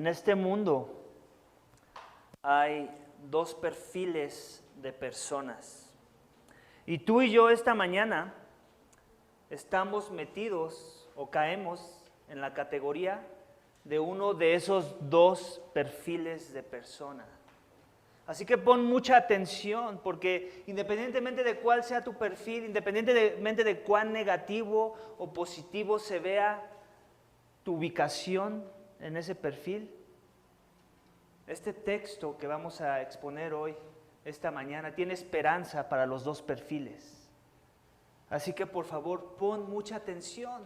En este mundo hay dos perfiles de personas. Y tú y yo esta mañana estamos metidos o caemos en la categoría de uno de esos dos perfiles de persona. Así que pon mucha atención, porque independientemente de cuál sea tu perfil, independientemente de cuán negativo o positivo se vea tu ubicación en ese perfil, este texto que vamos a exponer hoy, esta mañana, tiene esperanza para los dos perfiles. Así que por favor, pon mucha atención.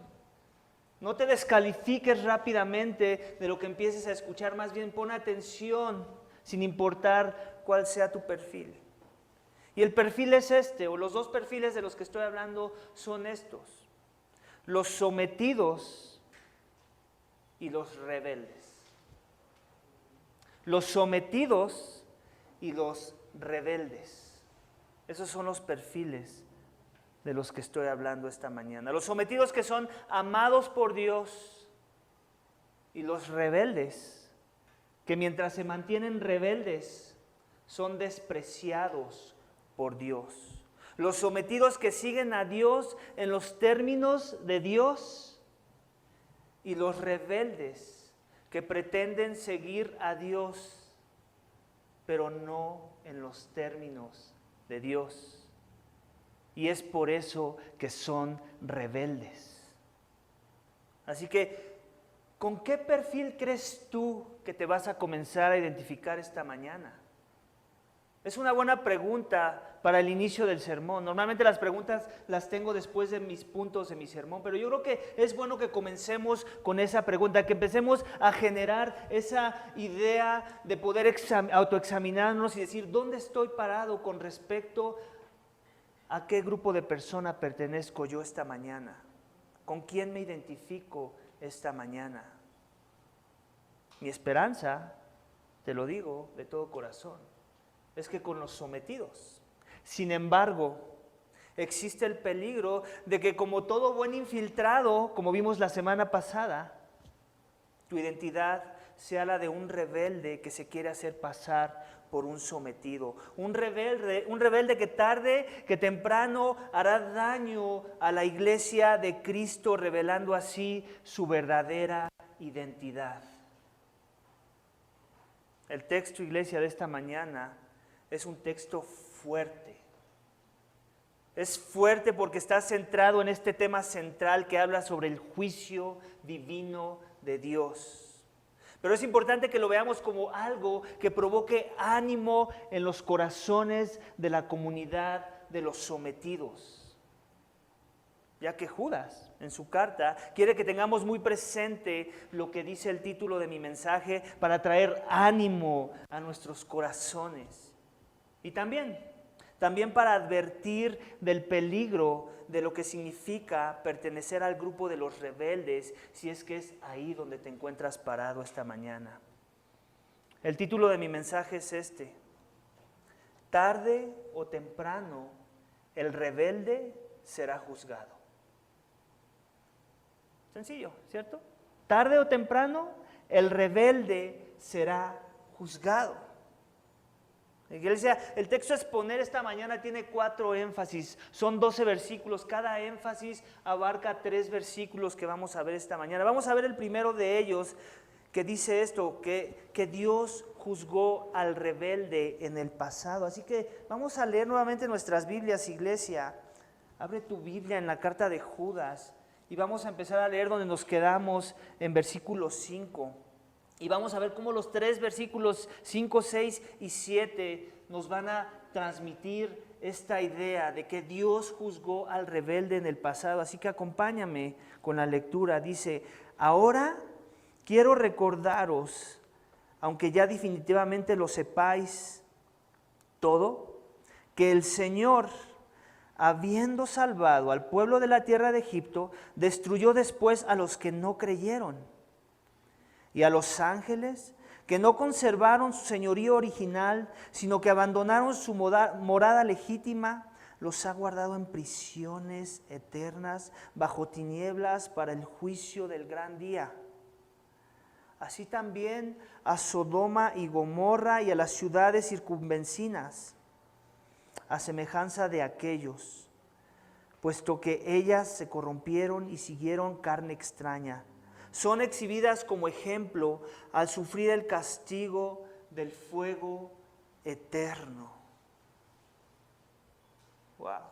No te descalifiques rápidamente de lo que empieces a escuchar, más bien pon atención sin importar cuál sea tu perfil. Y el perfil es este, o los dos perfiles de los que estoy hablando son estos: los sometidos y los rebeldes. Los sometidos y los rebeldes. Esos son los perfiles de los que estoy hablando esta mañana. Los sometidos que son amados por Dios y los rebeldes que mientras se mantienen rebeldes son despreciados por Dios. Los sometidos que siguen a Dios en los términos de Dios y los rebeldes que pretenden seguir a Dios, pero no en los términos de Dios. Y es por eso que son rebeldes. Así que, ¿con qué perfil crees tú que te vas a comenzar a identificar esta mañana? Es una buena pregunta para el inicio del sermón. Normalmente las preguntas las tengo después de mis puntos de mi sermón, pero yo creo que es bueno que comencemos con esa pregunta, que empecemos a generar esa idea de poder autoexaminarnos y decir, ¿dónde estoy parado con respecto a qué grupo de persona pertenezco yo esta mañana? ¿Con quién me identifico esta mañana? Mi esperanza, te lo digo de todo corazón, es que con los sometidos. Sin embargo, existe el peligro de que como todo buen infiltrado, como vimos la semana pasada, tu identidad sea la de un rebelde que se quiere hacer pasar por un sometido. Un rebelde que tarde, que temprano hará daño a la iglesia de Cristo, revelando así su verdadera identidad. El texto, iglesia, de esta mañana es un texto fuerte. Es fuerte porque está centrado en este tema central que habla sobre el juicio divino de Dios. Pero es importante que lo veamos como algo que provoque ánimo en los corazones de la comunidad de los sometidos. Ya que Judas, en su carta, quiere que tengamos muy presente lo que dice el título de mi mensaje para traer ánimo a nuestros corazones. Y también para advertir del peligro de lo que significa pertenecer al grupo de los rebeldes, si es que es ahí donde te encuentras parado esta mañana. El título de mi mensaje es este: tarde o temprano, el rebelde será juzgado. Sencillo, ¿cierto? Tarde o temprano, el rebelde será juzgado. Iglesia, el texto a exponer esta mañana tiene 4 énfasis, son 12 versículos, cada énfasis abarca 3 versículos que vamos a ver esta mañana. Vamos a ver el primero de ellos, que dice esto, que Dios juzgó al rebelde en el pasado. Así que vamos a leer nuevamente nuestras Biblias, iglesia. Abre tu Biblia en la carta de Judas y vamos a empezar a leer donde nos quedamos en versículo 5. Y vamos a ver cómo los 3 versículos 5, 6 y 7 nos van a transmitir esta idea de que Dios juzgó al rebelde en el pasado. Así que acompáñame con la lectura. Dice: ahora quiero recordaros, aunque ya definitivamente lo sepáis todo, que el Señor, habiendo salvado al pueblo de la tierra de Egipto, destruyó después a los que no creyeron. Y a los ángeles que no conservaron su señorío original, sino que abandonaron su morada legítima, los ha guardado en prisiones eternas, bajo tinieblas, para el juicio del gran día. así también a Sodoma y Gomorra y a las ciudades circunvecinas, a semejanza de aquellos, puesto que ellas se corrompieron y siguieron carne extraña. Son exhibidas como ejemplo al sufrir el castigo del fuego eterno. Wow.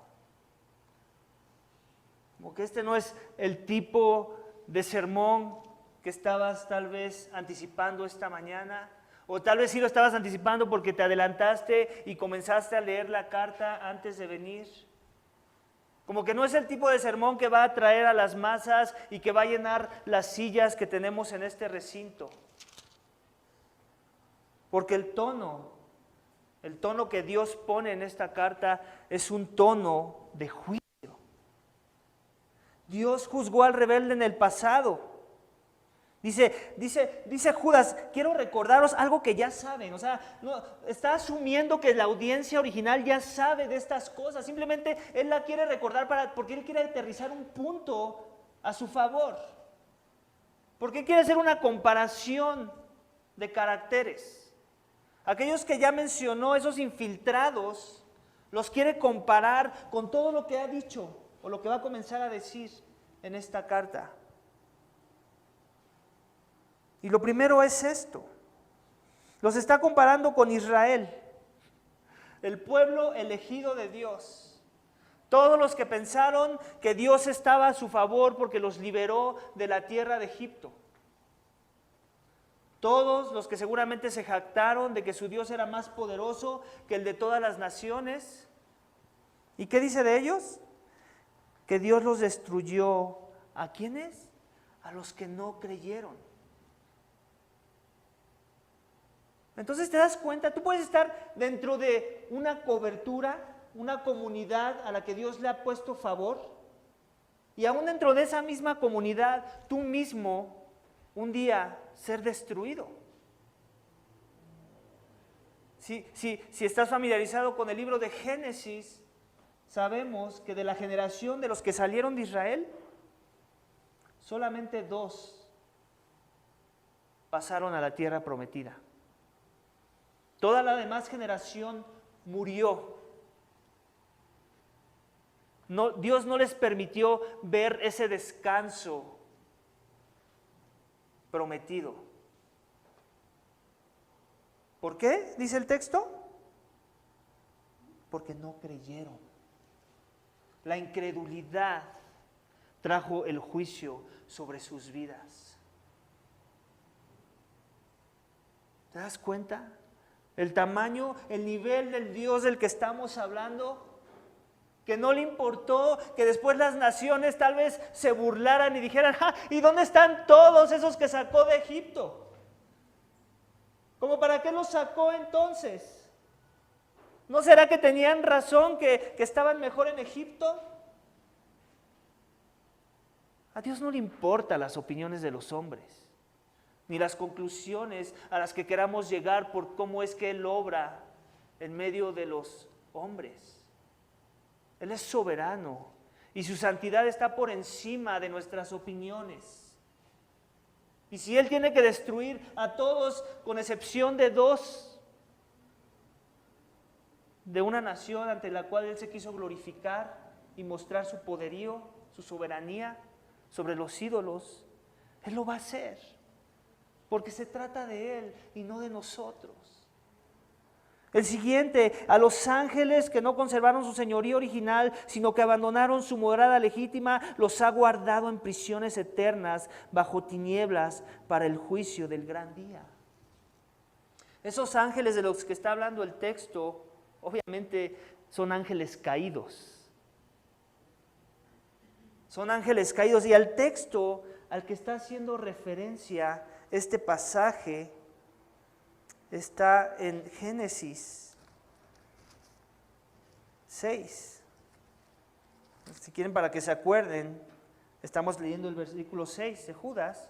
Como que este no es el tipo de sermón que estabas tal vez anticipando esta mañana, o tal vez sí lo estabas anticipando porque te adelantaste y comenzaste a leer la carta antes de venir. Como que no es el tipo de sermón que va a atraer a las masas y que va a llenar las sillas que tenemos en este recinto. Porque el tono que Dios pone en esta carta es un tono de juicio. Dios juzgó al rebelde en el pasado. Dice Judas, quiero recordaros algo que ya saben. O sea, no, está asumiendo que la audiencia original ya sabe de estas cosas. Simplemente él la quiere recordar porque él quiere aterrizar un punto a su favor. Porque quiere hacer una comparación de caracteres. Aquellos que ya mencionó, esos infiltrados, los quiere comparar con todo lo que ha dicho o lo que va a comenzar a decir en esta carta. Y lo primero es esto. Los está comparando con Israel, el pueblo elegido de Dios. Todos los que pensaron que Dios estaba a su favor porque los liberó de la tierra de Egipto. Todos los que seguramente se jactaron de que su Dios era más poderoso que el de todas las naciones. ¿Y qué dice de ellos? Que Dios los destruyó. ¿A quiénes? A los que no creyeron. Entonces te das cuenta, tú puedes estar dentro de una cobertura, una comunidad a la que Dios le ha puesto favor, y aún dentro de esa misma comunidad, tú mismo un día ser destruido. Si estás familiarizado con el libro de Génesis, sabemos que de la generación de los que salieron de Israel, solamente 2 pasaron a la tierra prometida. Toda la demás generación murió. No, Dios no les permitió ver ese descanso prometido. ¿Por qué? Dice el texto. Porque no creyeron. La incredulidad trajo el juicio sobre sus vidas. ¿Te das cuenta? El tamaño, el nivel del Dios del que estamos hablando, que no le importó que después las naciones tal vez se burlaran y dijeran, ¿y dónde están todos esos que sacó de Egipto? ¿Cómo para qué los sacó entonces? ¿No será que tenían razón que estaban mejor en Egipto? A Dios no le importan las opiniones de los hombres, ni las conclusiones a las que queramos llegar por cómo es que Él obra en medio de los hombres. Él es soberano y su santidad está por encima de nuestras opiniones. Y si Él tiene que destruir a todos, con excepción de 2, de una nación ante la cual Él se quiso glorificar y mostrar su poderío, su soberanía sobre los ídolos, Él lo va a hacer. Porque se trata de Él y no de nosotros. El siguiente, a los ángeles que no conservaron su señoría original, sino que abandonaron su morada legítima, los ha guardado en prisiones eternas, bajo tinieblas, para el juicio del gran día. Esos ángeles de los que está hablando el texto, obviamente son ángeles caídos. Son ángeles caídos, y al texto al que está haciendo referencia este pasaje está en Génesis 6. Si quieren, para que se acuerden, estamos leyendo el versículo 6 de Judas.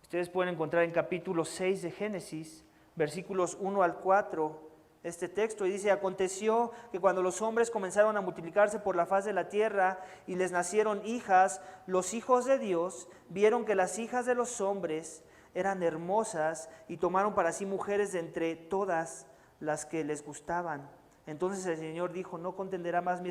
Ustedes pueden encontrar en capítulo 6 de Génesis, versículos 1 al 4, este texto, y dice: aconteció que cuando los hombres comenzaron a multiplicarse por la faz de la tierra y les nacieron hijas, los hijos de Dios vieron que las hijas de los hombres eran hermosas y tomaron para sí mujeres de entre todas las que les gustaban. Entonces el Señor dijo: no contenderá más mi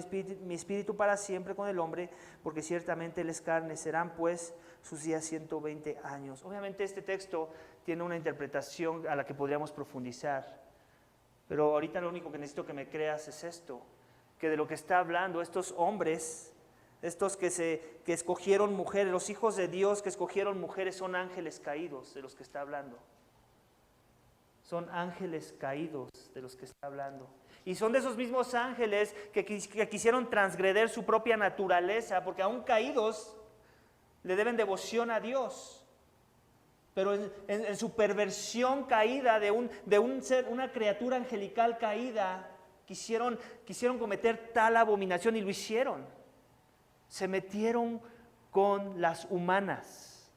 espíritu para siempre con el hombre, porque ciertamente él es carne, serán pues sus días 120 años. Obviamente este texto tiene una interpretación a la que podríamos profundizar, pero ahorita lo único que necesito que me creas es esto, que de lo que está hablando estos hombres, estos que escogieron mujeres, los hijos de Dios que escogieron mujeres, son ángeles caídos de los que está hablando. Son ángeles caídos de los que está hablando. Y son de esos mismos ángeles que quisieron transgreder su propia naturaleza, porque aún caídos le deben devoción a Dios. Pero en su perversión caída de un ser, una criatura angelical caída, quisieron cometer tal abominación y lo hicieron. Se metieron con las humanas,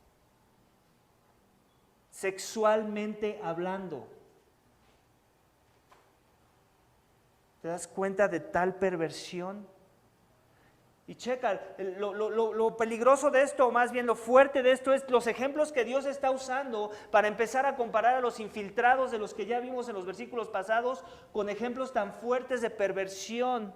sexualmente hablando. ¿Te das cuenta de tal perversión? Y checa, lo peligroso de esto, o más bien lo fuerte de esto, es los ejemplos que Dios está usando para empezar a comparar a los infiltrados de los que ya vimos en los versículos pasados con ejemplos tan fuertes de perversión,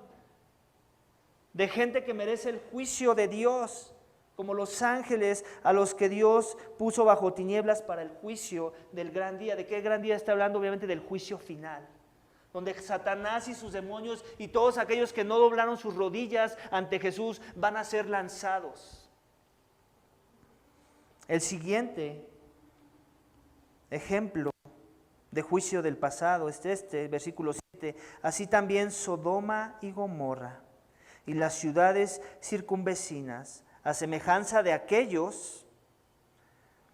de gente que merece el juicio de Dios, como los ángeles a los que Dios puso bajo tinieblas para el juicio del gran día. ¿De qué gran día está hablando? Obviamente del juicio final, donde Satanás y sus demonios y todos aquellos que no doblaron sus rodillas ante Jesús van a ser lanzados. El siguiente ejemplo de juicio del pasado es versículo 7. Así también Sodoma y Gomorra y las ciudades circunvecinas, a semejanza de aquellos,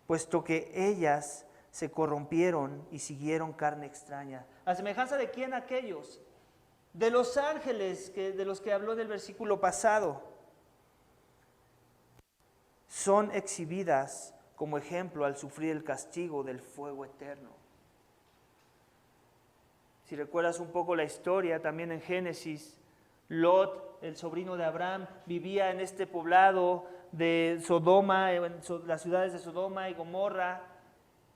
puesto que ellas se corrompieron y siguieron carne extraña. ¿A semejanza de quién aquellos? De los ángeles de los que habló del versículo pasado. Son exhibidas como ejemplo al sufrir el castigo del fuego eterno. Si recuerdas un poco la historia, también en Génesis, Lot, el sobrino de Abraham, vivía en este poblado de Sodoma, en las ciudades de Sodoma y Gomorra,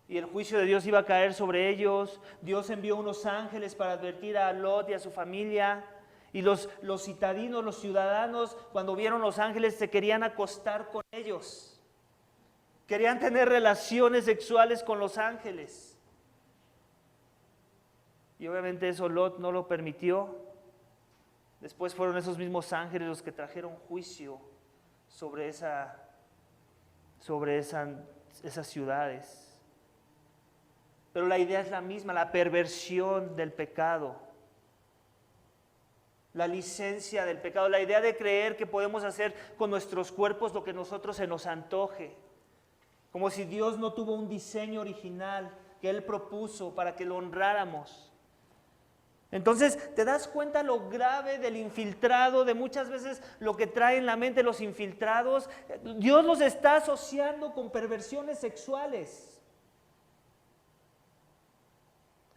y el juicio de Dios iba a caer sobre ellos. Dios envió unos ángeles para advertir a Lot y a su familia, y los citadinos, los ciudadanos, cuando vieron los ángeles, se querían acostar con ellos, querían tener relaciones sexuales con los ángeles, y obviamente eso Lot no lo permitió. Después fueron esos mismos ángeles los que trajeron juicio sobre esas ciudades. Pero la idea es la misma, la perversión del pecado, la licencia del pecado, la idea de creer que podemos hacer con nuestros cuerpos lo que nosotros se nos antoje, como si Dios no tuvo un diseño original que Él propuso para que lo honráramos. Entonces, ¿te das cuenta lo grave del infiltrado, de muchas veces lo que trae en la mente los infiltrados? Dios los está asociando con perversiones sexuales.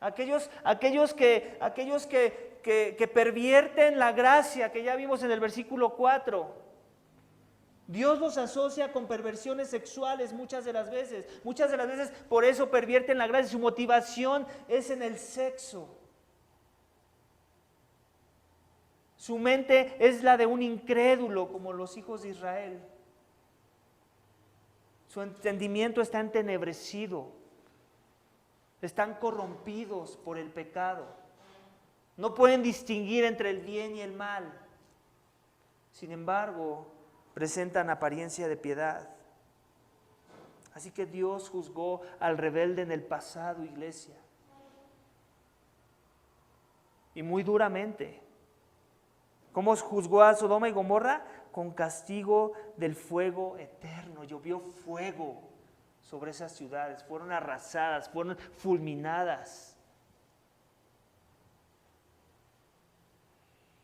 Aquellos que pervierten la gracia que ya vimos en el versículo 4. Dios los asocia con perversiones sexuales muchas de las veces. Muchas de las veces por eso pervierten la gracia. Su motivación es en el sexo. Su mente es la de un incrédulo, como los hijos de Israel. Su entendimiento está entenebrecido. Están corrompidos por el pecado. No pueden distinguir entre el bien y el mal. Sin embargo, presentan apariencia de piedad. Así que Dios juzgó al rebelde en el pasado, iglesia. Y muy duramente. ¿Cómo juzgó a Sodoma y Gomorra? Con castigo del fuego eterno. Llovió fuego sobre esas ciudades, fueron arrasadas, fueron fulminadas.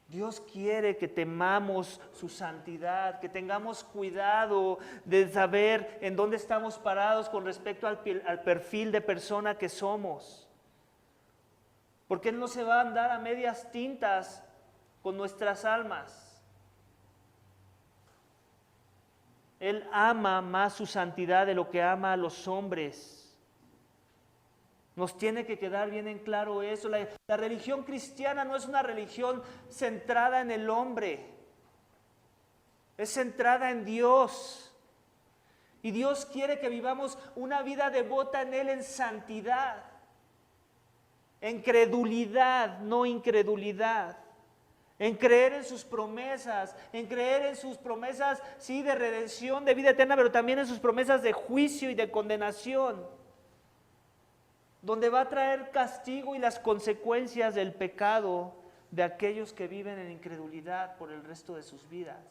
Dios quiere que temamos su santidad, que tengamos cuidado de saber en dónde estamos parados con respecto al perfil de persona que somos. Porque Él no se va a andar a medias tintas con nuestras almas. Él ama más su santidad de lo que ama a los hombres. Nos tiene que quedar bien en claro eso. La religión cristiana no es una religión centrada en el hombre, es centrada en Dios. Y Dios quiere que vivamos una vida devota en Él en santidad, en credulidad, no incredulidad, en creer en sus promesas, sí, de redención, de vida eterna, pero también en sus promesas de juicio y de condenación, donde va a traer castigo y las consecuencias del pecado de aquellos que viven en incredulidad por el resto de sus vidas.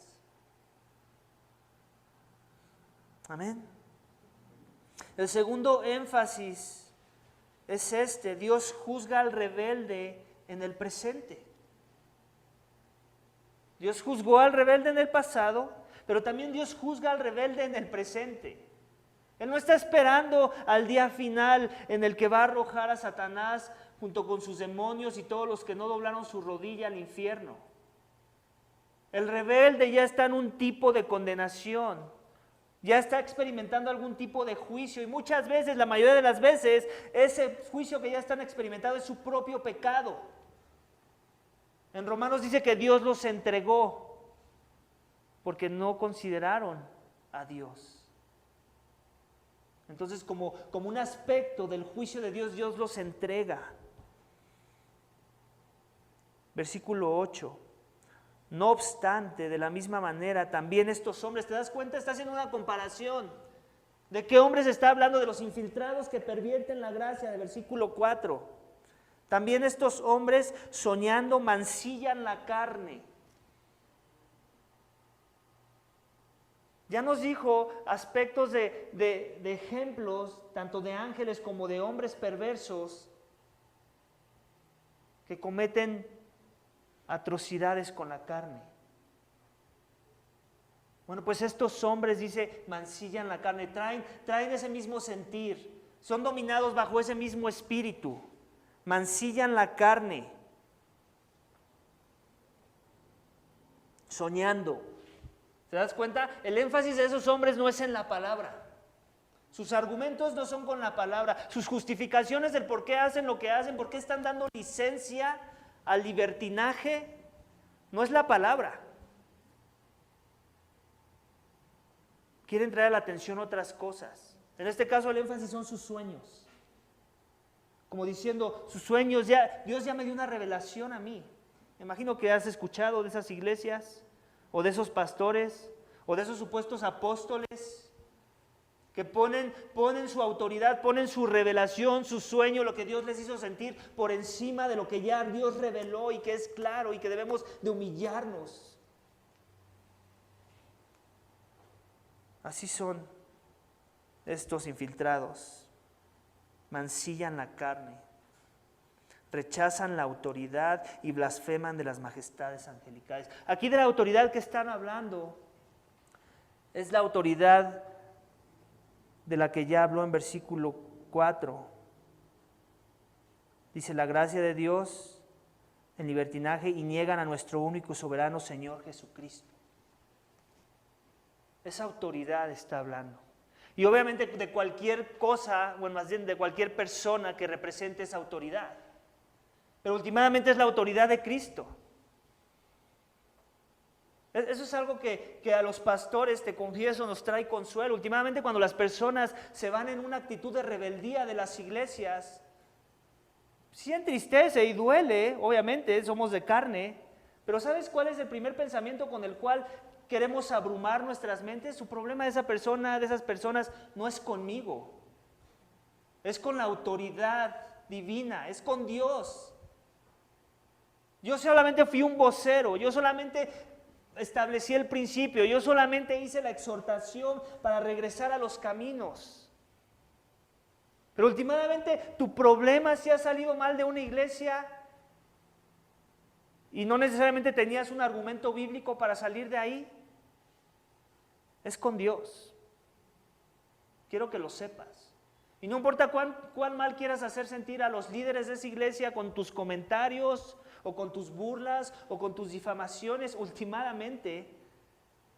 Amén. El segundo énfasis es este: Dios juzga al rebelde en el presente. Dios juzgó al rebelde en el pasado, pero también Dios juzga al rebelde en el presente. Él no está esperando al día final en el que va a arrojar a Satanás junto con sus demonios y todos los que no doblaron su rodilla al infierno. El rebelde ya está en un tipo de condenación, ya está experimentando algún tipo de juicio, y muchas veces, la mayoría de las veces, ese juicio que ya están experimentando es su propio pecado. En Romanos dice que Dios los entregó porque no consideraron a Dios. Entonces, como un aspecto del juicio de Dios, Dios los entrega. Versículo 8. No obstante, de la misma manera, también estos hombres, ¿te das cuenta? Está haciendo una comparación. ¿De qué hombres está hablando? De los infiltrados que pervierten la gracia, de versículo 4. También estos hombres, soñando, mancillan la carne. Ya nos dijo aspectos de ejemplos, tanto de ángeles como de hombres perversos, que cometen atrocidades con la carne. Bueno, pues estos hombres, dice, mancillan la carne, traen ese mismo sentir, son dominados bajo ese mismo espíritu, mancillan la carne, soñando. ¿Te das cuenta? El énfasis de esos hombres no es en la palabra. Sus argumentos no son con la palabra. Sus justificaciones del por qué hacen lo que hacen, por qué están dando licencia al libertinaje, no es la palabra. Quieren traer a la atención otras cosas. En este caso el énfasis son sus sueños. Como diciendo, sus sueños, Dios ya me dio una revelación a mí. Me imagino que has escuchado de esas iglesias, o de esos pastores, o de esos supuestos apóstoles, que ponen su autoridad, ponen su revelación, su sueño, lo que Dios les hizo sentir, por encima de lo que ya Dios reveló y que es claro y que debemos de humillarnos. Así son estos infiltrados. Mancillan la carne, rechazan la autoridad y blasfeman de las majestades angelicales. Aquí de la autoridad que están hablando es la autoridad de la que ya habló en versículo 4. Dice, la gracia de Dios en libertinaje, y niegan a nuestro único y soberano Señor Jesucristo. Esa autoridad está hablando. Y obviamente de cualquier cosa, bueno, más bien de cualquier persona que represente esa autoridad. Pero últimamente es la autoridad de Cristo. Eso es algo que a los pastores, te confieso, nos trae consuelo. Últimamente, cuando las personas se van en una actitud de rebeldía de las iglesias, sí entristece y duele, obviamente, somos de carne, pero ¿sabes cuál es el primer pensamiento con el cual queremos abrumar nuestras mentes? Su problema de esa persona, de esas personas, no es conmigo, es con la autoridad divina, es con Dios. Yo solamente fui un vocero, yo solamente establecí el principio, yo solamente hice la exhortación para regresar a los caminos. Pero últimamente tu problema, si ha salido mal de una iglesia y no necesariamente tenías un argumento bíblico para salir de ahí, es con Dios. Quiero que lo sepas. Y no importa cuán mal quieras hacer sentir a los líderes de esa iglesia con tus comentarios, o con tus burlas, o con tus difamaciones, últimamente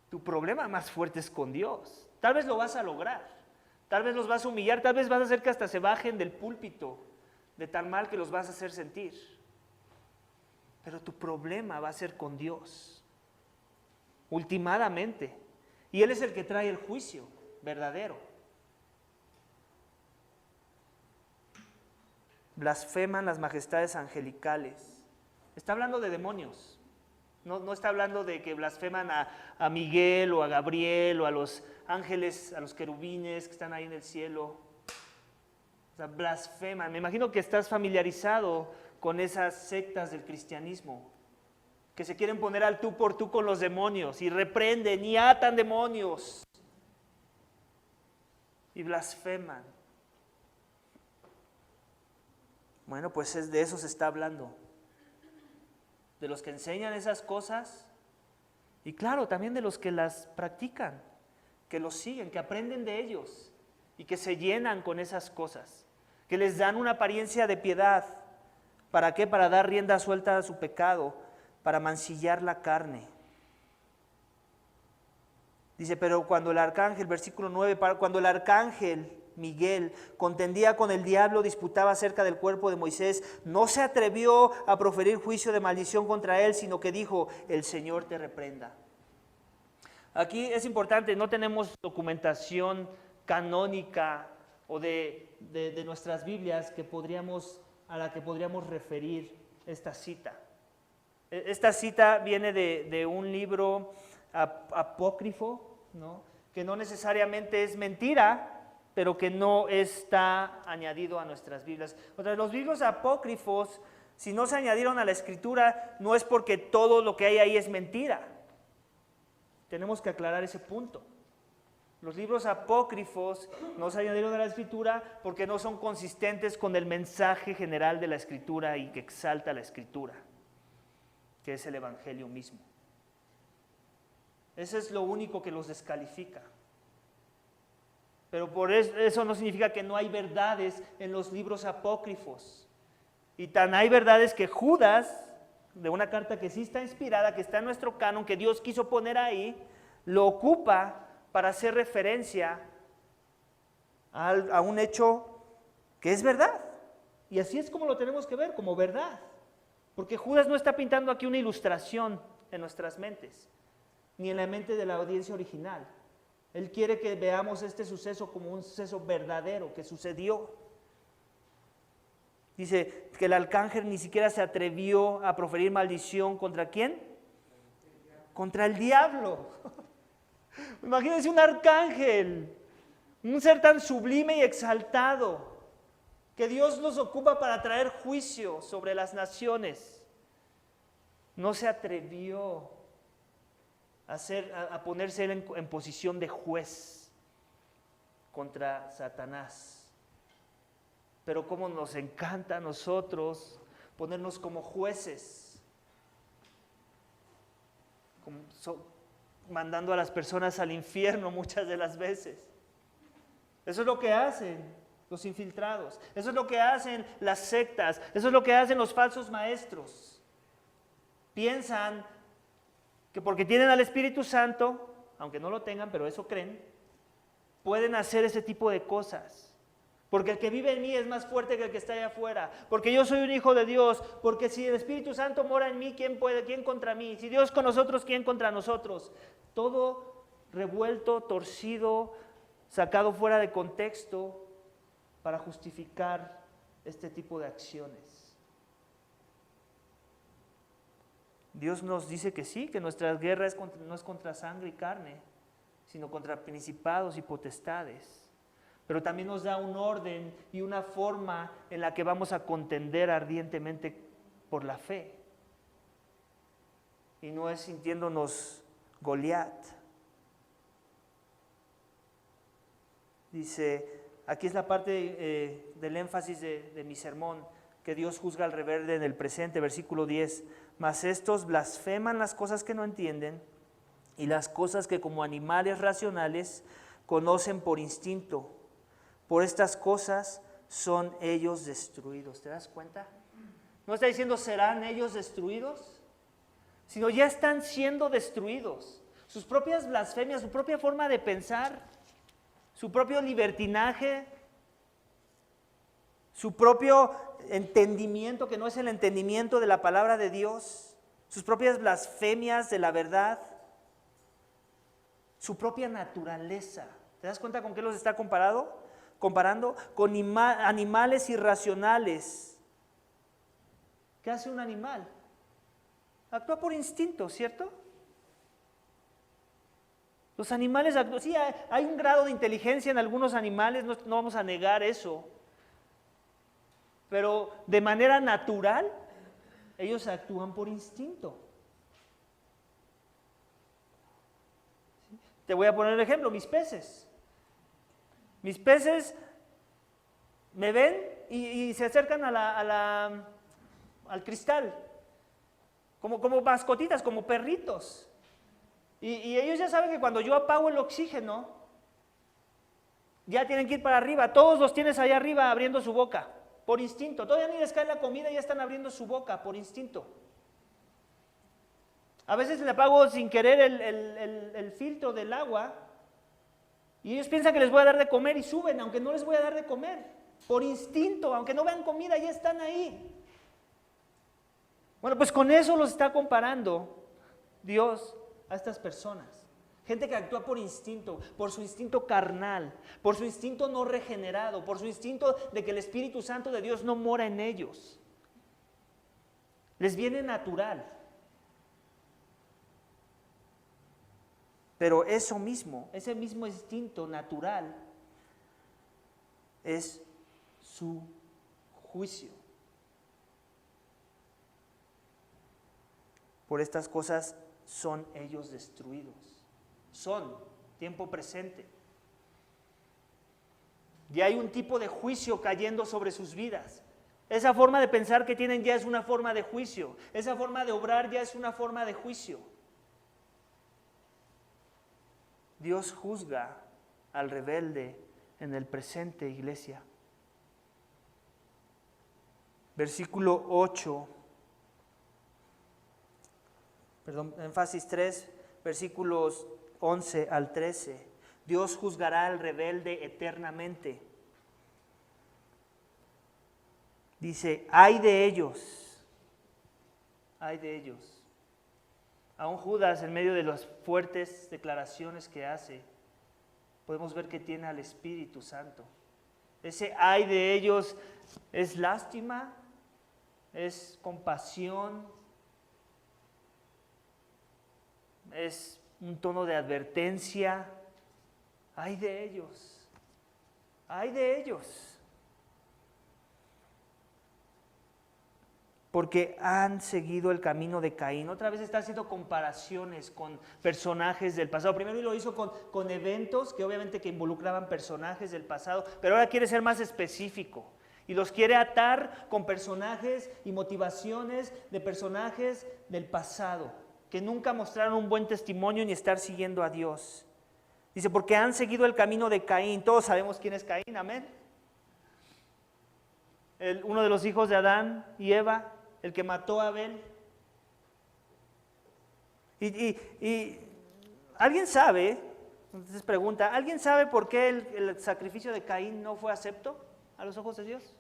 tu problema más fuerte es con Dios. Tal vez lo vas a lograr, tal vez los vas a humillar, tal vez vas a hacer que hasta se bajen del púlpito, de tal mal que los vas a hacer sentir. Pero tu problema va a ser con Dios, ultimadamente. Y Él es el que trae el juicio verdadero. Blasfeman las majestades angelicales. Está hablando de demonios. No está hablando de que blasfeman a Miguel o a Gabriel o a los ángeles, a los querubines que están ahí en el cielo. O sea, blasfeman. Me imagino que estás familiarizado con esas sectas del cristianismo que se quieren poner al tú por tú con los demonios y reprenden y atan demonios y blasfeman. Bueno, pues de eso se está hablando. De los que enseñan esas cosas y claro, también de los que las practican, que los siguen, que aprenden de ellos y que se llenan con esas cosas, que les dan una apariencia de piedad. ¿Para qué? Para dar rienda suelta a su pecado, para mancillar la carne. Dice, pero cuando el arcángel, versículo 9, cuando el arcángel Miguel contendía con el diablo, disputaba acerca del cuerpo de Moisés, no se atrevió a proferir juicio de maldición contra él, sino que dijo, el Señor te reprenda. Aquí es importante, no tenemos documentación canónica o de nuestras Biblias a la que podríamos referir esta cita. Esta cita viene de un libro apócrifo, ¿no? Que no necesariamente es mentira, pero que no está añadido a nuestras Biblias. O sea, los libros apócrifos, si no se añadieron a la Escritura, no es porque todo lo que hay ahí es mentira. Tenemos que aclarar ese punto. Los libros apócrifos no se añadieron a la Escritura porque no son consistentes con el mensaje general de la Escritura y que exalta la Escritura, que es el Evangelio mismo. Eso es lo único que los descalifica. Pero por eso no significa que no hay verdades en los libros apócrifos. Y tan hay verdades que Judas, de una carta que sí está inspirada, que está en nuestro canon, que Dios quiso poner ahí, lo ocupa para hacer referencia a un hecho que es verdad. Y así es como lo tenemos que ver, como verdad. Porque Judas no está pintando aquí una ilustración en nuestras mentes, ni en la mente de la audiencia original. Él quiere que veamos este suceso como un suceso verdadero, que sucedió. Dice que el arcángel ni siquiera se atrevió a proferir maldición ¿contra quién? Contra el diablo. Imagínense un arcángel, un ser tan sublime y exaltado, que Dios los ocupa para traer juicio sobre las naciones. No se atrevió a ponerse él en posición de juez contra Satanás. Pero cómo nos encanta a nosotros ponernos como jueces, mandando a las personas al infierno muchas de las veces. Eso es lo que hacen los infiltrados, eso es lo que hacen las sectas, eso es lo que hacen los falsos maestros. Piensan que porque tienen al Espíritu Santo, aunque no lo tengan, pero eso creen, pueden hacer ese tipo de cosas. Porque el que vive en mí es más fuerte que el que está allá afuera. Porque yo soy un hijo de Dios. Porque si el Espíritu Santo mora en mí, ¿quién contra mí? Si Dios con nosotros, ¿quién contra nosotros? Todo revuelto, torcido, sacado fuera de contexto para justificar este tipo de acciones. Dios nos dice que sí, que nuestra guerra no es contra sangre y carne, sino contra principados y potestades. Pero también nos da un orden y una forma en la que vamos a contender ardientemente por la fe. Y no es sintiéndonos Goliat. Dice, aquí es la parte del énfasis de mi sermón, que Dios juzga al rebelde en el presente, versículo 10. Mas estos blasfeman las cosas que no entienden y las cosas que como animales racionales conocen por instinto. Por estas cosas son ellos destruidos. ¿Te das cuenta? No está diciendo serán ellos destruidos, sino ya están siendo destruidos. Sus propias blasfemias, su propia forma de pensar, su propio libertinaje, su propio entendimiento, que no es el entendimiento de la palabra de Dios, sus propias blasfemias de la verdad, su propia naturaleza. ¿Te das cuenta con qué los está comparando? Con animales irracionales. ¿Qué hace un animal? Actúa por instinto, ¿cierto? Los animales actúan, sí, hay un grado de inteligencia en algunos animales, no vamos a negar eso, pero de manera natural, ellos actúan por instinto. Te voy a poner el ejemplo, mis peces. Mis peces me ven y se acercan al cristal, como mascotitas, como perritos. Y ellos ya saben que cuando yo apago el oxígeno, ya tienen que ir para arriba. Todos los tienes allá arriba abriendo su boca, por instinto. Todavía ni les cae la comida y ya están abriendo su boca, por instinto. A veces le apago sin querer el filtro del agua y ellos piensan que les voy a dar de comer y suben, aunque no les voy a dar de comer. Por instinto, aunque no vean comida, ya están ahí. Bueno, pues con eso los está comparando Dios a estas personas. Gente que actúa por instinto, por su instinto carnal, por su instinto no regenerado, por su instinto de que el Espíritu Santo de Dios no mora en ellos. Les viene natural. Pero eso mismo, ese mismo instinto natural es su juicio. Por estas cosas son ellos destruidos. Son, tiempo presente. Y hay un tipo de juicio cayendo sobre sus vidas. Esa forma de pensar que tienen ya es una forma de juicio. Esa forma de obrar ya es una forma de juicio. Dios juzga al rebelde en el presente, iglesia. Versículo 8, énfasis 3, versículos 11 al 13. Dios juzgará al rebelde eternamente. Dice, ay de ellos, ay de ellos. Aún Judas, en medio de las fuertes declaraciones que hace, podemos ver que tiene al Espíritu Santo. Ese ay de ellos es lástima, es compasión, es un tono de advertencia. Ay de ellos, ay de ellos. Porque han seguido el camino de Caín. Otra vez está haciendo comparaciones con personajes del pasado. Primero lo hizo con eventos que obviamente que involucraban personajes del pasado, pero ahora quiere ser más específico y los quiere atar con personajes y motivaciones de personajes del pasado, que nunca mostraron un buen testimonio ni estar siguiendo a Dios. Dice, porque han seguido el camino de Caín. Todos sabemos quién es Caín, amén. Uno de los hijos de Adán y Eva, el que mató a Abel. Y ¿alguien sabe? Entonces pregunta, ¿alguien sabe por qué el sacrificio de Caín no fue acepto a los ojos de Dios?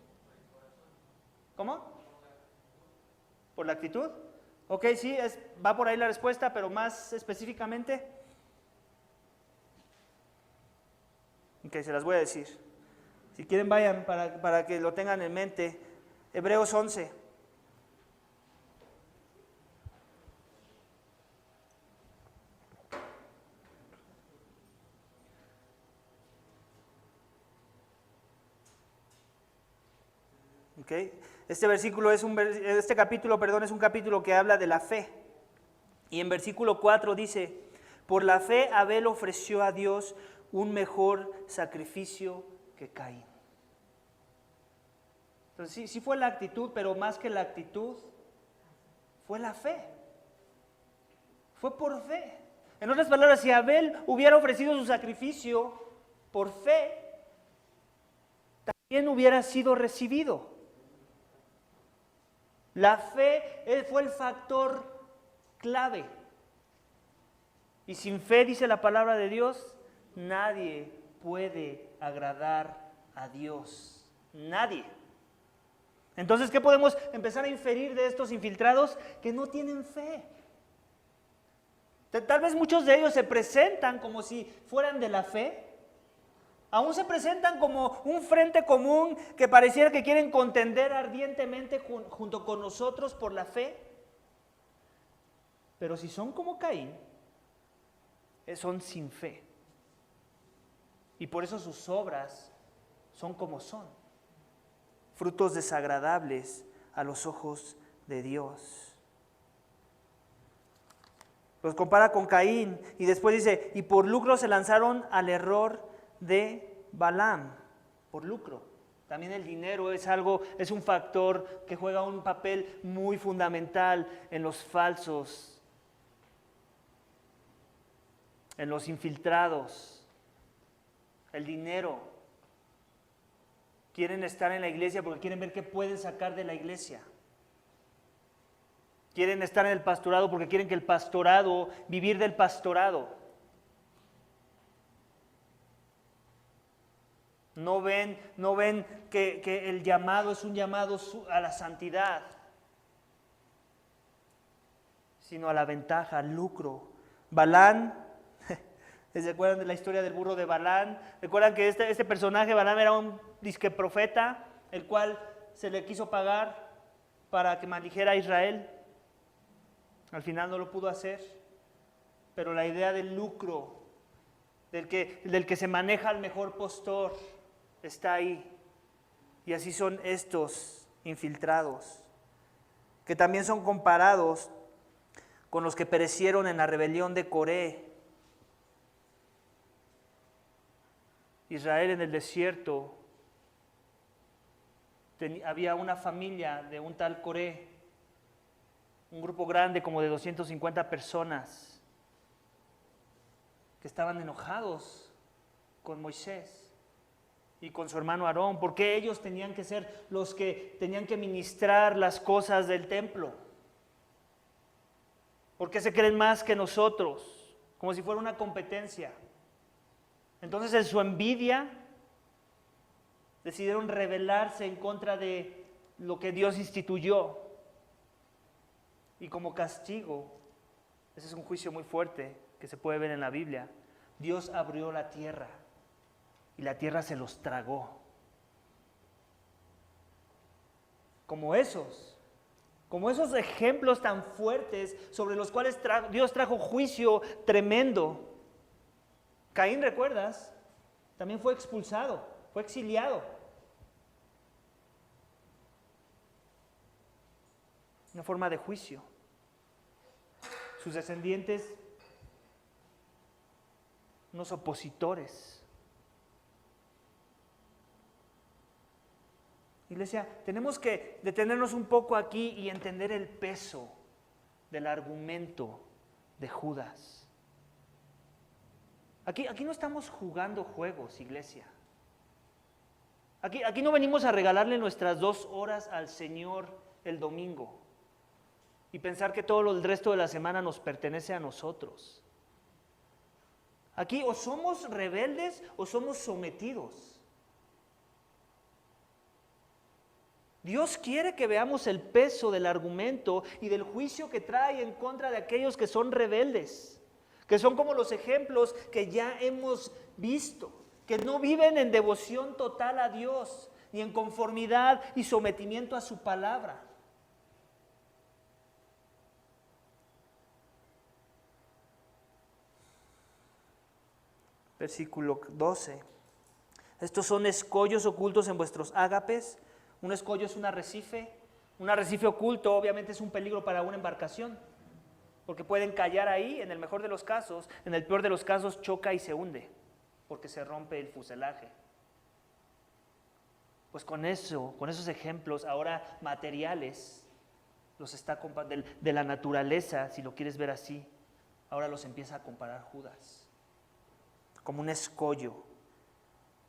¿Cómo? ¿Por la actitud? Ok, sí, va por ahí la respuesta, pero más específicamente. Ok, se las voy a decir. Si quieren vayan para que lo tengan en mente. Hebreos 11. Okay. Este capítulo es un capítulo que habla de la fe. Y en versículo 4 dice, por la fe Abel ofreció a Dios un mejor sacrificio que Caín. Entonces sí fue la actitud, pero más que la actitud, fue la fe. Fue por fe. En otras palabras, si Abel hubiera ofrecido su sacrificio por fe, también hubiera sido recibido. La fe fue el factor clave. Y sin fe, dice la palabra de Dios, nadie puede agradar a Dios. Nadie. Entonces, ¿qué podemos empezar a inferir de estos infiltrados? Que no tienen fe. Tal vez muchos de ellos se presentan como si fueran de la fe. Aún se presentan como un frente común que pareciera que quieren contender ardientemente junto con nosotros por la fe. Pero si son como Caín, son sin fe. Y por eso sus obras son como son. Frutos desagradables a los ojos de Dios. Los compara con Caín y después dice, y por lucro se lanzaron al error de Balaam. Por lucro. También el dinero es un factor que juega un papel muy fundamental en los falsos, en los infiltrados. El dinero. Quieren estar en la iglesia porque quieren ver qué pueden sacar de la iglesia. Quieren estar en el pastorado porque quieren que el pastorado, vivir del pastorado. No ven que el llamado es un llamado a la santidad, sino a la ventaja, al lucro. Balaam, ¿se acuerdan de la historia del burro de Balaam? ¿Recuerdan que este personaje, Balaam, era un disque profeta, el cual se le quiso pagar para que maldijera a Israel? Al final no lo pudo hacer, pero la idea del lucro, del que se maneja al mejor postor, está ahí. Y así son estos infiltrados, que también son comparados con los que perecieron en la rebelión de Coré. Israel en el desierto, había una familia de un tal Coré, un grupo grande como de 250 personas, que estaban enojados con Moisés y con su hermano Aarón, porque ellos tenían que ser los que tenían que ministrar las cosas del templo. ¿Por qué se creen más que nosotros? Como si fuera una competencia. Entonces, en su envidia, decidieron rebelarse en contra de lo que Dios instituyó. Y como castigo, ese es un juicio muy fuerte que se puede ver en la Biblia, Dios abrió la tierra y la tierra se los tragó. Como esos ejemplos tan fuertes sobre los cuales Dios trajo juicio tremendo. Caín, ¿recuerdas? También fue expulsado, fue exiliado. Una forma de juicio. Sus descendientes, unos opositores. Iglesia, tenemos que detenernos un poco aquí y entender el peso del argumento de Judas. Aquí no estamos jugando juegos, iglesia. Aquí no venimos a regalarle nuestras 2 horas al Señor el domingo y pensar que todo el resto de la semana nos pertenece a nosotros. Aquí o somos rebeldes o somos sometidos. Dios quiere que veamos el peso del argumento y del juicio que trae en contra de aquellos que son rebeldes, que son como los ejemplos que ya hemos visto, que no viven en devoción total a Dios, ni en conformidad y sometimiento a su palabra. Versículo 12. Estos son escollos ocultos en vuestros ágapes. Un escollo es un arrecife oculto obviamente es un peligro para una embarcación, porque pueden callar ahí en el mejor de los casos, en el peor de los casos choca y se hunde, porque se rompe el fuselaje. Pues con esos ejemplos ahora materiales, de la naturaleza, si lo quieres ver así, ahora los empieza a comparar Judas, como un escollo.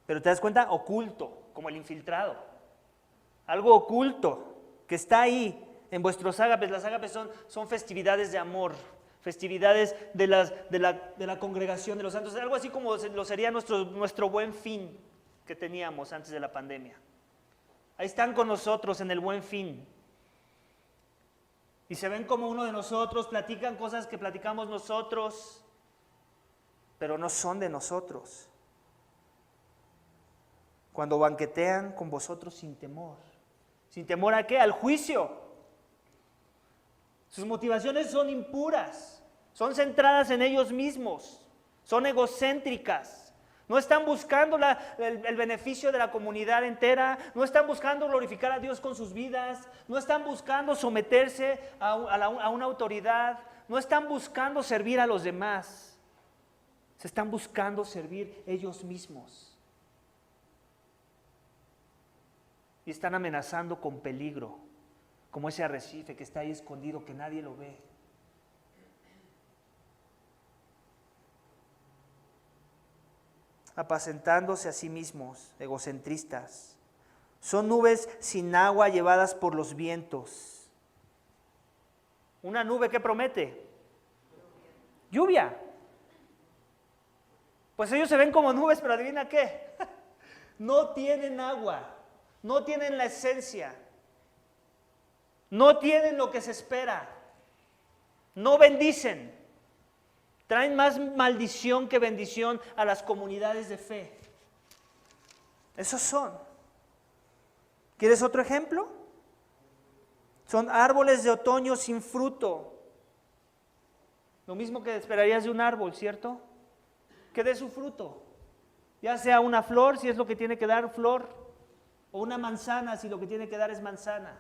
Pero te das cuenta, oculto, como el infiltrado. Algo oculto que está ahí en vuestros ágapes. Las ágapes son festividades de amor, festividades de la congregación de los santos, algo así como lo sería nuestro buen fin que teníamos antes de la pandemia. Ahí están con nosotros en el Buen Fin. Y se ven como uno de nosotros, platican cosas que platicamos nosotros, pero no son de nosotros. Cuando banquetean con vosotros sin temor. ¿Sin temor a qué? Al juicio. Sus motivaciones son impuras, son centradas en ellos mismos, son egocéntricas. No están buscando el beneficio de la comunidad entera, no están buscando glorificar a Dios con sus vidas, no están buscando someterse a una autoridad, no están buscando servir a los demás, se están buscando servir ellos mismos. Y están amenazando con peligro, como ese arrecife que está ahí escondido, que nadie lo ve. Apacentándose a sí mismos, egocentristas. Son nubes sin agua llevadas por los vientos. ¿Una nube qué promete? Lluvia. Pues ellos se ven como nubes, pero adivina qué. No tienen agua. No tienen la esencia, no tienen lo que se espera, no bendicen, traen más maldición que bendición a las comunidades de fe. Esos son. ¿Quieres otro ejemplo? Son árboles de otoño sin fruto. Lo mismo que esperarías de un árbol, ¿cierto? Que dé su fruto, ya sea una flor, si es lo que tiene que dar flor, o una manzana si lo que tiene que dar es manzana.